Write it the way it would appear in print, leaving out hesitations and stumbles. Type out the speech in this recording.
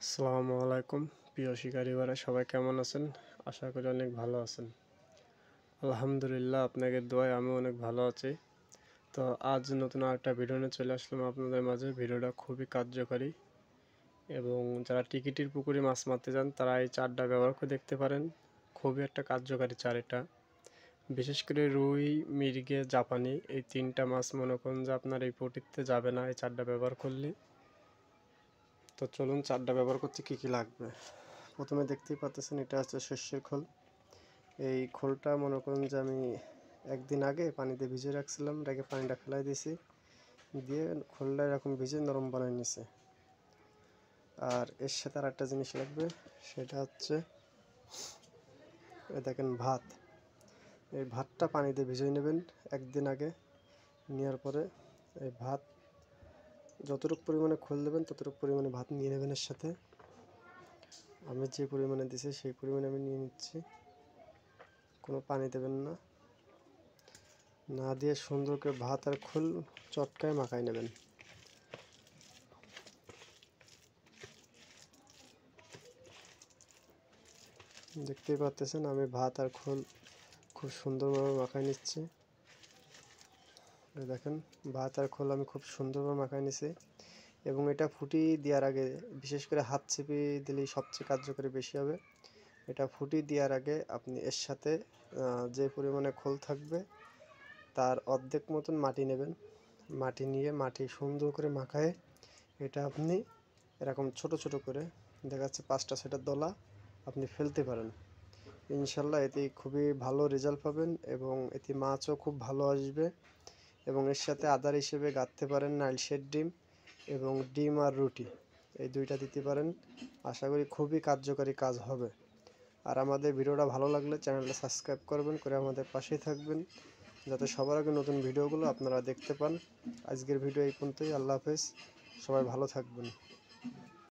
আসসালামু আলাইকুম প্রিয় শিকারী ভাইরা, সবাই কেমন আছেন? আশা করি অনেক ভালো আছেন। আলহামদুলিল্লাহ, আপনাদের দোয়ায় আমি অনেক ভালো আছি। তো আজ নতুন আরেকটা ভিডিও নিয়ে চলে আসলাম আপনাদের মাঝে। ভিডিওটা খুবই কার্যকারী এবং যারা টিকিটির পুকুরে মাছ মারতে যান তারা এই চারটা ব্যবহার করে দেখতে পারেন। খুবই একটা কার্যকারী চার এটা। বিশেষ করে রুই, মৃগে, জাপানি এই তিনটা মাছ মনে করুন যে আপনার এই পটিতে যাবে না এই চারটা ব্যবহার করলে। তো চলুন চারটা ব্যবহার করতে কী কী লাগবে। প্রথমে দেখতেই পাচ্ছেন এটা হচ্ছে সর্ষের খোল। এই খোলটা মনে করুন যে আমি একদিন আগে পানিতে ভিজিয়ে রাখছিলাম, রেখে পানিটা ফেলাই দিয়েছি, দিয়ে খোলটা এরকম ভিজে নরম বানিয়ে নিছে। আর এর সাথে আর একটা জিনিস লাগবে, সেটা হচ্ছে দেখেন ভাত। এই ভাতটা পানিতে ভিজিয়ে নেবেন একদিন আগে, নেওয়ার পরে এই ভাত যতটুকু পরিমাণে খোল দেবেন ততটুকু পরিমাণে ভাত নিয়ে নেবেন। এর সাথে আমি যে পরিমাণে দিছি সেই পরিমাণে আমি নিয়ে নিচ্ছি। কোনো পানি দেবেন না, না দিয়ে সুন্দর করে ভাত আর খোল চটকায় মাখায় নেবেন। দেখতেই পাচ্ছেন আমি ভাত আর খোল খুব সুন্দরভাবে মাখায় নিচ্ছি। দেখেন ভাত আর খোল আমি খুব সুন্দরভাবে মাখায় নিছি। এবং এটা ফুটি দেওয়ার আগে, বিশেষ করে হাত চেপে দিলেই সবচেয়ে কার্যকরী বেশি হবে। এটা ফুটি দেওয়ার আগে আপনি এর সাথে যে পরিমাণে খোল থাকবে তার অর্ধেক মতন মাটি নেবেন। মাটি নিয়ে মাটি সুন্দর করে মাখায় এটা আপনি এরকম ছোট ছোট করে, দেখা যাচ্ছে 5টা 6টা দলা আপনি ফেলতে পারেন। ইনশাল্লাহ এতে খুবই ভালো রেজাল্ট পাবেন এবং এতে মাছও খুব ভালো আসবে। এবং এর সাথে আদার হিসেবে গাঁথতে পারেন নাইলশেড ডিম এবং ডিম আর রুটি, এই দুইটা দিতে পারেন। আশা করি খুবই কার্যকারী কাজ হবে। আর আমাদের ভিডিওটা ভালো লাগলে চ্যানেলটা সাবস্ক্রাইব করবেন, করে আমাদের পাশেই থাকবেন যাতে সবার আগে নতুন ভিডিওগুলো আপনারা দেখতে পান। আজকের ভিডিও এই পর্যন্তই। আল্লাহ হাফেজ, সবাই ভালো থাকবেন।